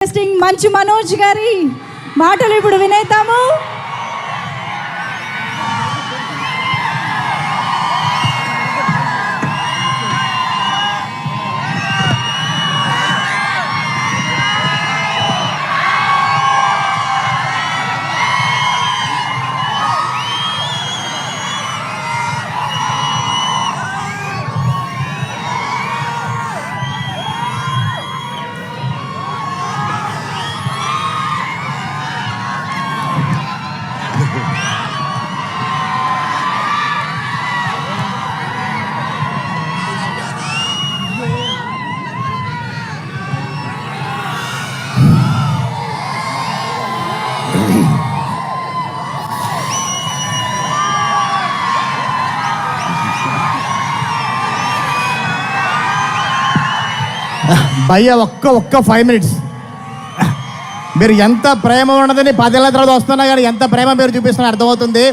మంచు మనోజ్ గారి మాటలు ఇప్పుడు వినేద్దాము. భయ్య ఒక్క 5 minutes మీరు ఎంత ప్రేమ ఉన్నదని 10 ఏళ్ళ తర్వాత వస్తున్నా కానీ ఎంత ప్రేమ మీరు చూపిస్తున్నా అర్థమవుతుంది.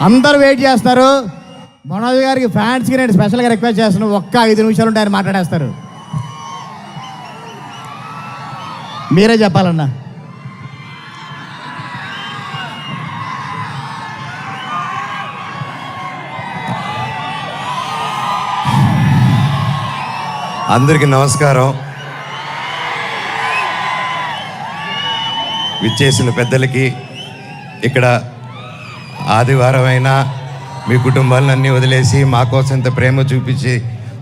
అందరూ వెయిట్ చేస్తారు. మనోజ్ గారికి ఫ్యాన్స్కి నేను స్పెషల్గా రిక్వెస్ట్ చేస్తున్నాను, ఒక్క 5 నిమిషాలు ఉంటే ఆయన మాట్లాడేస్తారు. మీరే చెప్పాలన్నా. అందరికీ నమస్కారం. విచ్చేసిన పెద్దలకి, ఇక్కడ ఆదివారం అయినా మీ కుటుంబాలన్నీ వదిలేసి మా కోసం ఇంత ప్రేమ చూపించి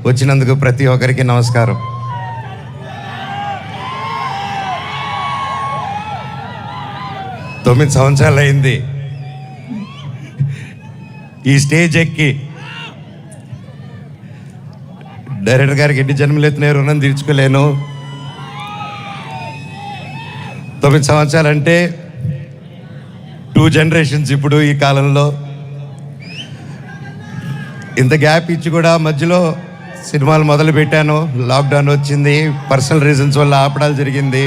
వచ్చినందుకు ప్రతి ఒక్కరికి నమస్కారం. తొమ్మిది సంవత్సరాలు అయింది ఈ స్టేజ్ ఎక్కి. డైరెక్టర్ గారికి ఎన్ని జన్మలు ఎత్తున్నాయి రుణం తీర్చుకోలేను. 9 సంవత్సరాలు అంటే 2 generations. ఇప్పుడు ఈ కాలంలో ఇంత గ్యాప్ ఇచ్చి కూడా మధ్యలో సినిమాలు మొదలు పెట్టాను. లాక్డౌన్ వచ్చింది, పర్సనల్ రీజన్స్ వల్ల ఆపడాలు జరిగింది.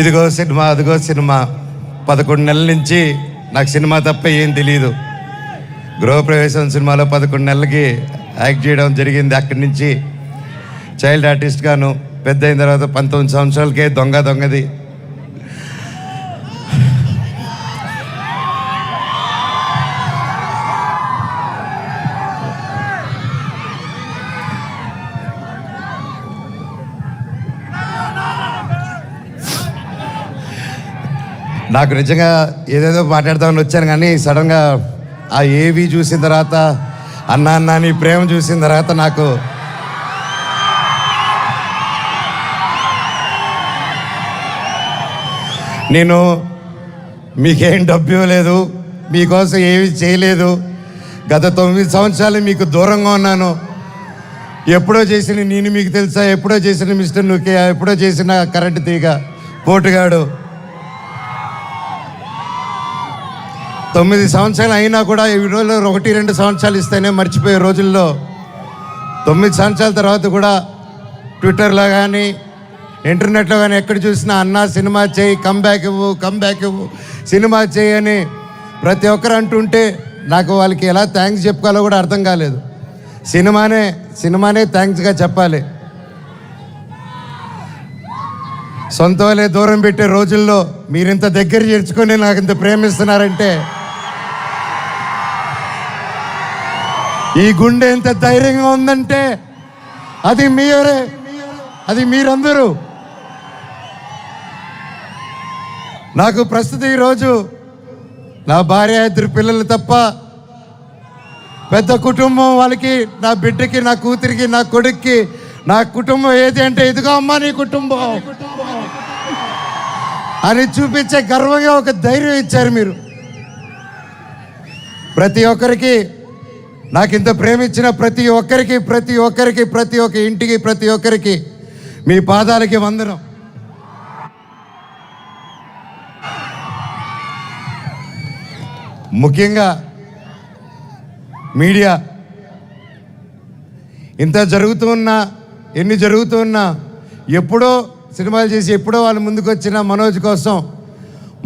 ఇదిగో సినిమా, అదిగో సినిమా. 11 నెలల నుంచి నాకు సినిమా తప్ప ఏం తెలియదు. గృహప్రవేశం సినిమాలో 11 నెలలకి యాక్ట్ చేయడం జరిగింది. అక్కడి నుంచి చైల్డ్ ఆర్టిస్ట్గాను, పెద్ద అయిన తర్వాత 19 సంవత్సరాలకే దొంగది. నాకు నిజంగా ఏదేదో మాట్లాడదామని వచ్చాను, కానీ సడన్గా ఆ ఏవి చూసిన తర్వాత, అన్నా నీ ప్రేమ చూసిన తర్వాత నాకు నేను మీకేం డబ్బు ఇవ్వలేదు, మీకోసం ఏమి చేయలేదు. గత 9 సంవత్సరాలు మీకు దూరంగా ఉన్నాను. ఎప్పుడో చేసిన నేను మీకు తెలుసా, ఎప్పుడో చేసిన మిస్టర్ నుకే, ఎప్పుడో చేసిన కరెంటు తీగ పోటుగాడు. 9 సంవత్సరాలు అయినా కూడా ఈ రోజుల్లో 1-2 సంవత్సరాలు ఇస్తేనే మర్చిపోయే రోజుల్లో 9 సంవత్సరాల తర్వాత కూడా ట్విట్టర్లో కానీ ఇంటర్నెట్లో కానీ ఎక్కడ చూసినా అన్నా సినిమా చేయి, కమ్బ్యాక్ ఇవ్వు, సినిమా చేయి అని ప్రతి ఒక్కరు అంటుంటే నాకు వాళ్ళకి ఎలా థ్యాంక్స్ చెప్పుకోవాలో కూడా అర్థం కాలేదు. సినిమానే థ్యాంక్స్గా చెప్పాలి. సొంత వాళ్ళే దూరం పెట్టే రోజుల్లో మీరింత దగ్గర చేర్చుకొని నాకు ఇంత ప్రేమిస్తున్నారంటే, ఈ గుండె ఎంత ధైర్యంగా ఉందంటే అది మీరే, అది మీరందరూ. నాకు ప్రస్తుతం ఈరోజు నా భార్య, 2 పిల్లలు తప్ప పెద్ద కుటుంబం. వాళ్ళకి, నా బిడ్డకి, నా కూతురికి, నా కొడుక్కి నా కుటుంబం ఏది అంటే ఇదిగో అమ్మా నీ కుటుంబం అని చూపించే గర్వంగా ఒక ధైర్యం ఇచ్చారు మీరు. ప్రతి ఒక్కరికి, నాకు ఇంత ప్రేమించిన ప్రతి ఒక్క ఇంటికి, ప్రతి ఒక్కరికి మీ పాదాలకి వందనం. ముఖ్యంగా మీడియా, ఇంత ఎన్ని జరుగుతూ ఉన్నా ఎప్పుడో సినిమాలు చేసి ఎప్పుడో వాళ్ళు ముందుకు వచ్చిన మనోజ్ కోసం,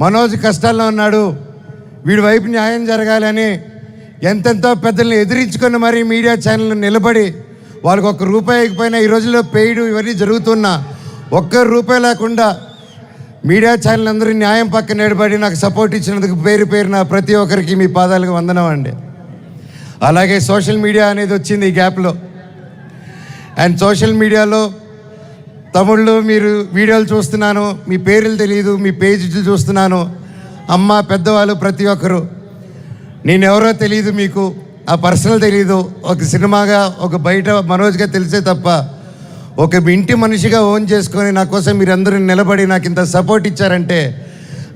మనోజ్ కష్టాల్లో ఉన్నాడు, వీడి వైపు న్యాయం జరగాలని ఎంతెంతో పెద్దల్ని ఎదిరించుకొని మరీ మీడియా ఛానల్ నిలబడి వాళ్ళకి 1 రూపాయి ఇకపోయినా ఈ రోజుల్లో పెయిడ్ ఇవన్నీ జరుగుతున్నా ఒక్క రూపాయి లేకుండా మీడియా ఛానల్ అందరూ న్యాయం పక్కన నిలబడి నాకు సపోర్ట్ ఇచ్చినందుకు పేరు పేరున ప్రతి ఒక్కరికి మీ పాదాలకు వందనం అండి. అలాగే సోషల్ మీడియా అనేది వచ్చింది ఈ గ్యాప్లో. అండ్ సోషల్ మీడియాలో తమిళ్లో మీరు వీడియోలు చూస్తున్నాను, మీ పేర్లు తెలియదు, మీ పేజీలు చూస్తున్నాను. అమ్మ పెద్దవాళ్ళు ప్రతి ఒక్కరు, నేనెవరో తెలియదు, మీకు ఆ పర్సనల్ తెలియదు. ఒక సినిమాగా ఒక బయట మనోజ్గా తెలిసే తప్ప ఒక ఇంటి మనిషిగా ఓన్ చేసుకొని నా కోసం మీరందరూ నిలబడి నాకు ఇంత సపోర్ట్ ఇచ్చారంటే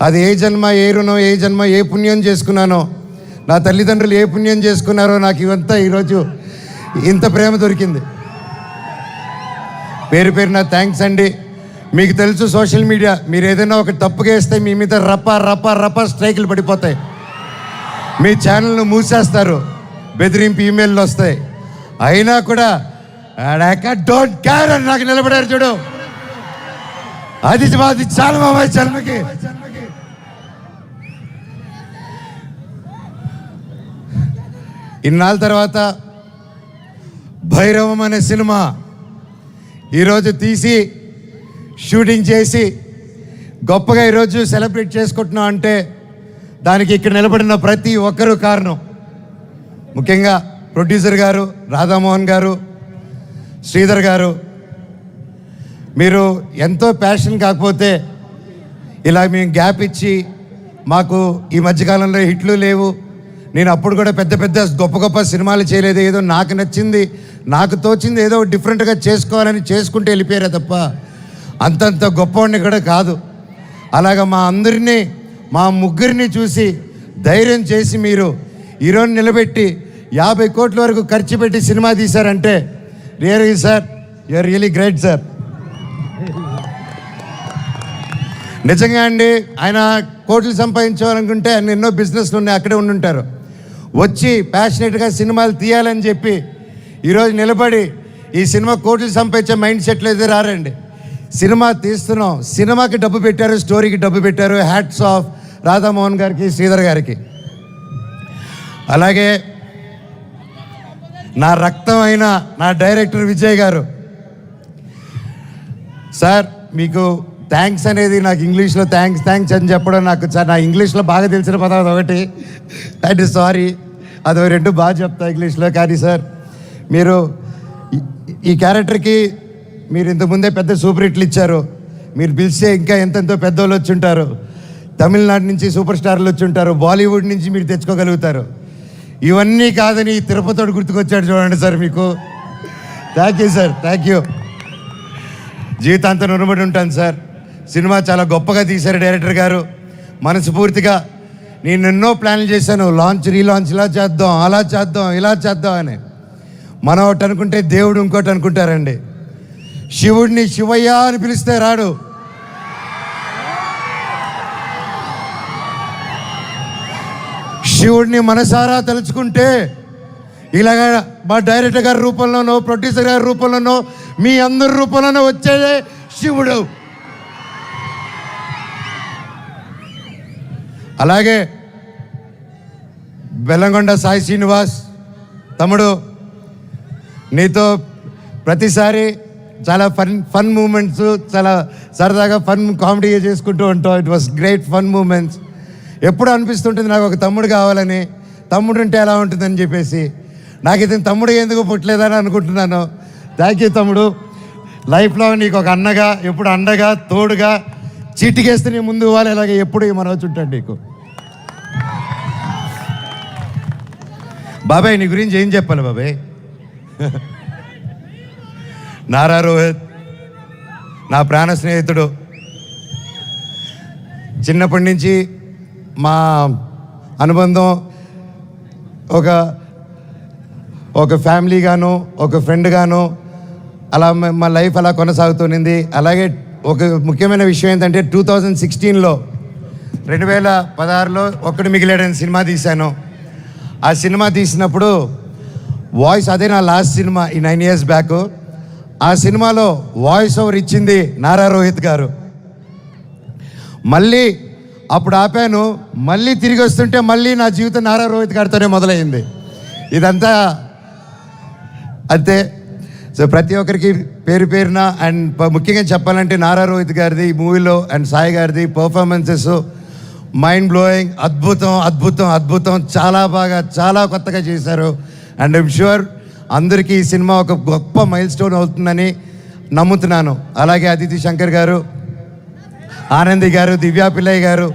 అది ఏ జన్మ ఏ రుణం, ఏ జన్మ ఏ పుణ్యం చేసుకున్నానో, నా తల్లిదండ్రులు ఏ పుణ్యం చేసుకున్నారో నాకు ఇవంతా ఈరోజు ఇంత ప్రేమ దొరికింది. పేరు పేరున థ్యాంక్స్ అండి. మీకు తెలుసు సోషల్ మీడియా, మీరు ఏదైనా ఒక తప్పుగా వేస్తే మీ మీద రప్ప రప్ప రప్ప స్ట్రైకులు పడిపోతాయి, మీ ఛానల్ను మూసేస్తారు, బెదిరింపు ఈమెయిల్లు వస్తాయి. అయినా కూడా డోంట్ కేర్ అని నాకు నిలబడారు చూడు, అది చాలా మా జన్మకి. ఇన్నాళ్ళ తర్వాత భైరవం అనే సినిమా ఈరోజు తీసి షూటింగ్ చేసి గొప్పగా ఈరోజు సెలబ్రేట్ చేసుకుంటున్నాం అంటే దానికి ఇక్కడ నిలబడిన ప్రతి ఒక్కరూ కారణం. ముఖ్యంగా ప్రొడ్యూసర్ గారు, రాధామోహన్ గారు, శ్రీధర్ గారు, మీరు ఎంతో ప్యాషన్. కాకపోతే ఇలా మేము గ్యాప్ ఇచ్చి మాకు ఈ మధ్యకాలంలో హిట్లు లేవు, నేను అప్పుడు కూడా పెద్ద పెద్ద గొప్ప గొప్ప సినిమాలు చేయలేదు, ఏదో నాకు నచ్చింది నాకు తోచింది ఏదో డిఫరెంట్గా చేసుకోవాలని చేసుకుంటూ వెళ్ళిపోయారే తప్ప అంతంత గొప్పవాడిని కూడా కాదు. అలాగ మా అందరినీ మా ముగ్గురిని చూసి ధైర్యం చేసి మీరు హీరోని నిలబెట్టి 50 కోట్ల వరకు ఖర్చు పెట్టి సినిమా తీశారంటే really sir, you're really great sir. నిజంగా అండి, ఆయన కోట్లు సంపాదించాలనుకుంటే ఆయన ఎన్నో బిజినెస్లు ఉన్నాయి, అక్కడే ఉండుంటారు. వచ్చి ప్యాషనెట్గా సినిమాలు తీయాలని చెప్పి ఈరోజు నిలబడి ఈ సినిమా కోట్లు సంపాదించే మైండ్ సెట్లు అయితే రారండి. సినిమా తీస్తున్నాం, సినిమాకి డబ్బు పెట్టారు, స్టోరీకి డబ్బు పెట్టారు. హ్యాట్స్ ఆఫ్ రాధామోహన్ గారికి, శ్రీధర్ గారికి. అలాగే నా రక్తం అయిన నా డైరెక్టర్ విజయ్ గారు. సార్ మీకు థ్యాంక్స్ అనేది నాకు ఇంగ్లీష్లో థ్యాంక్స్ అని చెప్పడం నాకు నా ఇంగ్లీష్లో బాగా తెలిసిన పదం ఒకటి, అండ్ సారీ, అది 2 బాగా చెప్తా ఇంగ్లీష్లో. కానీ సార్ మీరు ఈ క్యారెక్టర్కి మీరు ఇంతకుముందే పెద్ద సూపర్ హిట్లు ఇచ్చారు, మీరు పిలిస్తే ఇంకా ఎంతెంతో పెద్దోళ్ళు వచ్చి ఉంటారు, తమిళనాడు నుంచి సూపర్ స్టార్లు వచ్చి ఉంటారు, బాలీవుడ్ నుంచి మీరు తెచ్చుకోగలుగుతారు. ఇవన్నీ కాదని తిరుపతితో గుర్తుకొచ్చాడు చూడండి సార్, మీకు thank you sir, thank you. జీవితాంతం రుణపడి ఉంటాను సార్. సినిమా చాలా గొప్పగా తీశారు డైరెక్టర్ గారు, మనస్ఫూర్తిగా. నేను ఎన్నో ప్లాన్లు చేశాను, లాంచ్ రీలాంచ్ ఇలా చేద్దాం, అలా చేద్దాం, ఇలా చేద్దాం అని. మనం ఒకటి అనుకుంటే దేవుడు ఇంకోటి అనుకుంటారండి. శివుడిని శివయ్య అని పిలిస్తే రాడు, శివుడిని మనసారా తలుచుకుంటే ఇలాగ మా డైరెక్టర్ గారి రూపంలోనో, ప్రొడ్యూసర్ గారి రూపంలోనో, మీ అందరి రూపంలోనో వచ్చేదే శివుడు. అలాగే బెల్లంకొండ సాయి శ్రీనివాస్ తమ్ముడు, నీతో ప్రతిసారి చాలా ఫన్ మూమెంట్స్, చాలా సరదాగా ఫన్ కామెడీ చేసుకుంటూ ఉంటాం. It was great fun moments. ఎప్పుడు అనిపిస్తుంటుంది నాకు ఒక తమ్ముడు కావాలని, తమ్ముడు ఉంటే ఎలా ఉంటుందని చెప్పేసి. నాకు ఇతను తమ్ముడు ఎందుకు పుట్టలేదని అనుకుంటున్నాను. థ్యాంక్ యూ తమ్ముడు. లైఫ్లో నీకు ఒక అన్నగా, ఎప్పుడు అండగా, తోడుగా, చీటికేస్తే నీ ముందు ఇవ్వాలి, అలాగే ఎప్పుడు మనవచ్చు ఉంటాడు నీకు. బాబాయ్ నీ గురించి ఏం చెప్పాలి బాబాయ్? నారా రోహిత్ నా ప్రాణ స్నేహితుడు. చిన్నప్పటి నుంచి మా అనుబంధం ఒక ఫ్యామిలీగాను, ఒక ఫ్రెండ్గాను అలా మా లైఫ్ అలా కొనసాగుతుంది. అలాగే ఒక ముఖ్యమైన విషయం ఏంటంటే 2016లో 2016లో ఒక్కడు మిగిలాడని సినిమా తీశాను. ఆ సినిమా తీసినప్పుడు వాయిస్, అదే నా లాస్ట్ సినిమా ఈ 9 years బ్యాక్. ఆ సినిమాలో వాయిస్ ఓవర్ ఇచ్చింది నారా రోహిత్ గారు. మళ్ళీ అప్పుడు ఆపాను, మళ్ళీ తిరిగి వస్తుంటే మళ్ళీ నా జీవితం నారా రోహిత్ గారితోనే మొదలైంది. ఇదంతా అంతే. సో ప్రతి ఒక్కరికి పేరు పేరున అండ్ ముఖ్యంగా చెప్పాలంటే నారా రోహిత్ గారిది ఈ మూవీలో అండ్ సాయి గారిది పర్ఫార్మెన్సెస్ మైండ్ బ్లోయింగ్, అద్భుతం అద్భుతం అద్భుతం, చాలా బాగా చాలా కొత్తగా చేశారు. అండ్ ఐమ్ షూర్ అందరికీ ఈ సినిమా ఒక గొప్ప మైల్ స్టోన్ అవుతుందని నమ్ముతున్నాను. అలాగే అదితి శంకర్ గారు, ఆనంది గారు, దివ్యా పిల్లయ్య గారు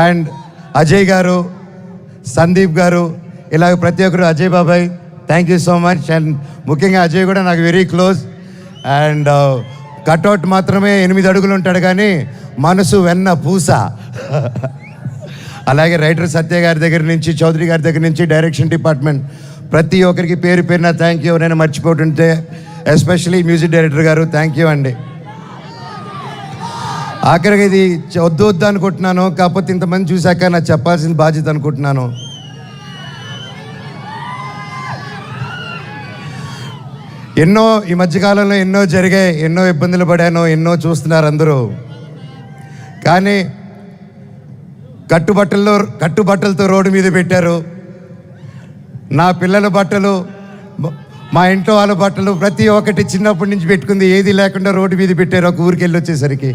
అండ్ అజయ్ గారు, సందీప్ గారు, ఇలాగ ప్రతి ఒక్కరు, అజయ్ బాబాయ్ thank you so much. And ముఖ్యంగా అజయ్ కూడా నాకు వెరీ క్లోజ్. అండ్ కట్అవుట్ మాత్రమే 8 అడుగులు ఉంటాడు కానీ మనసు వెన్న పూస. అలాగే రైటర్ సత్య గారి దగ్గర నుంచి, చౌదరి గారి దగ్గర నుంచి, డైరెక్షన్ డిపార్ట్మెంట్ ప్రతి ఒక్కరికి పేరు పేరున థ్యాంక్ యూ. నేను మర్చిపోతుంటే ఎస్పెషలీ మ్యూజిక్ డైరెక్టర్ గారు థ్యాంక్ యూ అండి. ఆఖరికి ఇది వద్దు వద్దు అనుకుంటున్నాను, కాకపోతే ఇంతమంది చూశాక నాకు చెప్పాల్సిన బాధ్యత అనుకుంటున్నాను. ఎన్నో ఈ మధ్యకాలంలో ఎన్నో జరిగాయి, ఎన్నో ఇబ్బందులు పడాను, ఎన్నో చూస్తున్నారు అందరూ. కానీ కట్టుబట్టలతో రోడ్డు మీద పెట్టారు. నా పిల్లల బట్టలు, మా ఇంట్లో వాళ్ళ బట్టలు ప్రతి ఒక్కటి చిన్నప్పటి నుంచి పెట్టుకుంది ఏది లేకుండా రోడ్డు మీద పెట్టారు ఒక ఊరికి వెళ్ళి వచ్చేసరికి.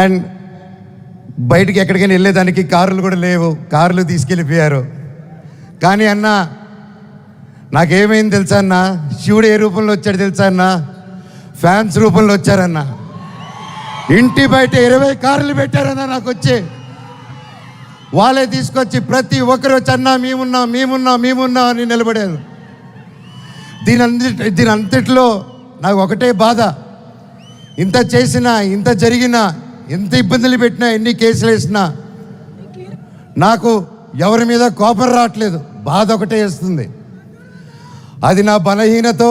అండ్ బయటికి ఎక్కడికైనా వెళ్ళేదానికి కార్లు కూడా లేవు, కార్లు తీసుకెళ్ళిపోయారు. కానీ అన్న నాకేమైంది తెలుసా అన్న, శివుడు ఏ రూపంలో వచ్చాడు తెలుసా అన్న, ఫ్యాన్స్ రూపంలో వచ్చారన్న. ఇంటి బయట 20 కార్లు పెట్టారన్న నాకు వచ్చి. వాళ్ళే తీసుకొచ్చి ప్రతి ఒక్కరు వచ్చి అన్న మేమున్నా అని నిలబడారు. దీని అంతట్లో నాకు ఒకటే బాధ, ఇంత చేసినా, ఇంత జరిగినా, ఎంత ఇబ్బందులు పెట్టినా, ఎన్ని కేసులు వేసినా నాకు ఎవరి మీద కోపం రావట్లేదు, బాధ ఒకటే వేస్తుంది. అది నా బలహీనతో,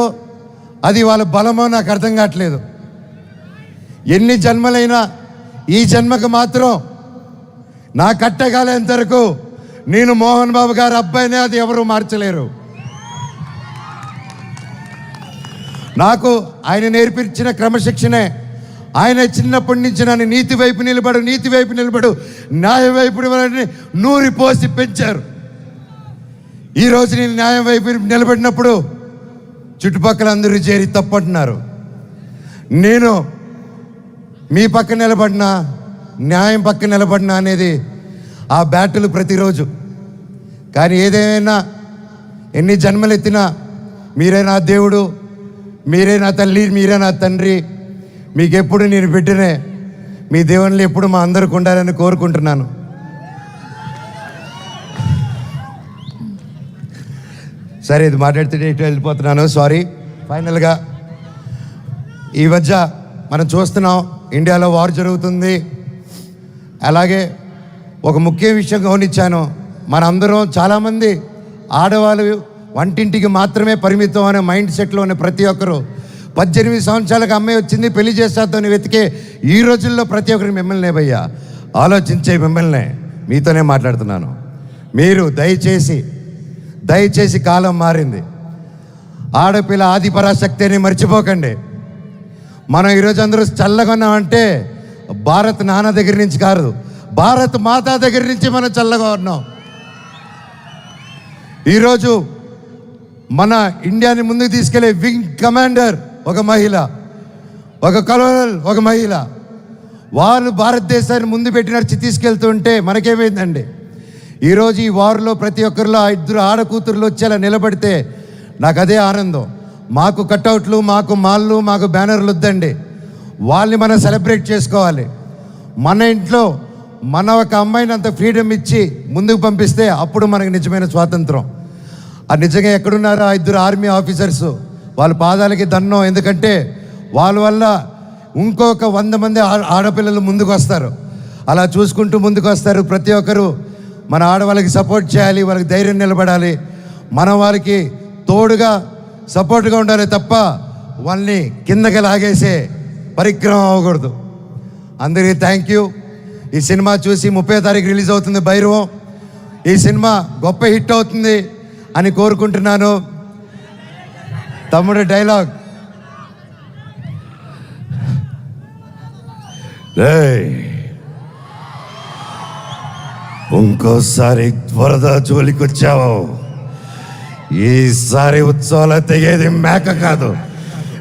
అది వాళ్ళ బలమో నాకు అర్థం కావట్లేదు. ఎన్ని జన్మలైనా ఈ జన్మకు మాత్రం నా కట్టగాలేంత వరకు నేను మోహన్ బాబు గారి అబ్బాయినే, అది ఎవరు మార్చలేరు. నాకు ఆయన నేర్పించిన క్రమశిక్షణే, ఆయన చిన్నప్పటి నుంచి నన్ను నీతి వైపు నిలబడు, న్యాయం వైపు నూరి పోసి పెంచారు. ఈరోజు నేను న్యాయం వైపు నిలబడినప్పుడు చుట్టుపక్కల అందరూ చేరి తప్పంటున్నారు. నేను మీ పక్క నిలబడినా, న్యాయం పక్క నిలబడినా అనేది ఆ బ్యాటిల్ ప్రతిరోజు. కానీ ఏదేమైనా, ఎన్ని జన్మలు ఎత్తినా మీరే నా దేవుడు, మీరే నా తల్లి, మీరే నా తండ్రి. మీకెప్పుడు నేను బిడ్డనే, మీ దేవుళ్ళు ఎప్పుడు మా అందరికి ఉండాలని కోరుకుంటున్నాను. సరే, ఇది మాట్లాడితే ఇటు వెళ్ళిపోతున్నాను, సారీ. ఫైనల్గా ఈ మధ్య మనం చూస్తున్నాం, ఇండియాలో వార్ జరుగుతుంది. అలాగే ఒక ముఖ్య విషయం గమనించాను, మనందరం చాలామంది ఆడవాళ్ళు వంటింటికి మాత్రమే పరిమితం అనే మైండ్ సెట్లో ఉన్న ప్రతి ఒక్కరు 18 సంవత్సరాలకు అమ్మాయి వచ్చింది పెళ్లి చేస్తాతోని వెతికే ఈ రోజుల్లో ప్రతి ఒక్కరికి మిమ్మల్ని భయ్యా ఆలోచించే మిమ్మల్ని మీతోనే మాట్లాడుతున్నాను. మీరు దయచేసి కాలం మారింది, ఆడపిల్ల ఆది పరాశక్తి అని మర్చిపోకండి. మనం ఈరోజు అందరూ చల్లగా ఉన్నామంటే భారత్ నాన్న దగ్గర నుంచి కాదు, భారత్ మాతా దగ్గర నుంచి మనం చల్లగా ఉన్నాం. ఈరోజు మన ఇండియాని ముందుకు తీసుకెళ్లే వింగ్ కమాండర్ ఒక మహిళ, ఒక కలోనల్ ఒక మహిళ. వాళ్ళు భారతదేశాన్ని ముందు పెట్టి నడిచి తీసుకెళ్తుంటే మనకేమైందండి? ఈరోజు ఈ వార్లో ప్రతి ఒక్కరిలో 2 ఆడకూతుర్లు వచ్చేలా నిలబడితే నాకు అదే ఆనందం. మాకు కట్అవుట్లు, మాకు మాల్లు, మాకు బ్యానర్లు వద్దండి, వాళ్ళని మనం సెలబ్రేట్ చేసుకోవాలి. మన ఇంట్లో మన ఒక అమ్మాయిని అంత ఫ్రీడమ్ ఇచ్చి ముందుకు పంపిస్తే అప్పుడు మనకు నిజమైన స్వాతంత్రం. అది నిజంగా ఎక్కడున్నారో 2 ఆర్మీ ఆఫీసర్స్, వాళ్ళ పాదాలకి దండం. ఎందుకంటే వాళ్ళ వల్ల ఇంకొక 100 మంది ఆడపిల్లలు ముందుకు వస్తారు. అలా చూసుకుంటూ ముందుకు వస్తారు. ప్రతి ఒక్కరు మన ఆడవాళ్ళకి సపోర్ట్ చేయాలి, వాళ్ళకి ధైర్యం నిలబడాలి, మన వాళ్ళకి తోడుగా సపోర్ట్గా ఉండాలి తప్ప వాళ్ళని కిందకి లాగేసే పరిక్రమం అవ్వకూడదు. అందరికీ థ్యాంక్ యూ. ఈ సినిమా చూసి 30వ తారీఖు రిలీజ్ అవుతుంది భైరవం. ఈ సినిమా గొప్ప హిట్ అవుతుంది అని కోరుకుంటున్నాను. తమ్ముడు డైలాగ్, ఇంకోసారి వరద జోలికి వచ్చావు ఈసారి ఉత్సవాలు తెగేది మేక కాదు,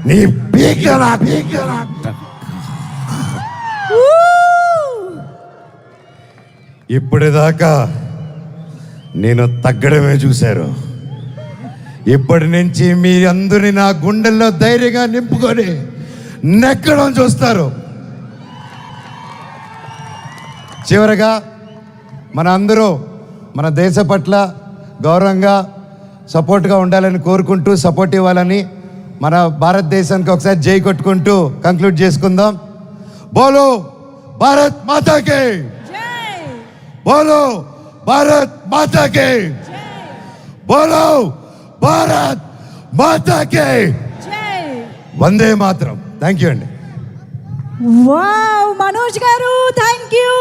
నీ పీకలా పీకలా. ఇప్పటిదాకా నేను తగ్గడమే చూశారు. ఇప్పటి నుంచి మీ అందరిని నా గుండెల్లో ధైర్యంగా నింపుకొని నెక్కడం చూస్తారు. చివరగా మన అందరూ మన దేశ పట్ల గౌరవంగా సపోర్ట్గా ఉండాలని కోరుకుంటూ, సపోర్ట్ ఇవ్వాలని, మన భారతదేశానికి ఒకసారి జై కొట్టుకుంటూ కంక్లూడ్ చేసుకుందాం. బోలో భారత్ మాతాకి, బోలో భారత్ మాతాకి, బోలో భారత్ మాతాకి, వందే మాతరం. థ్యాంక్ యూ అండి. వావ్ మనోజ్ గారు, థ్యాంక్ యూ.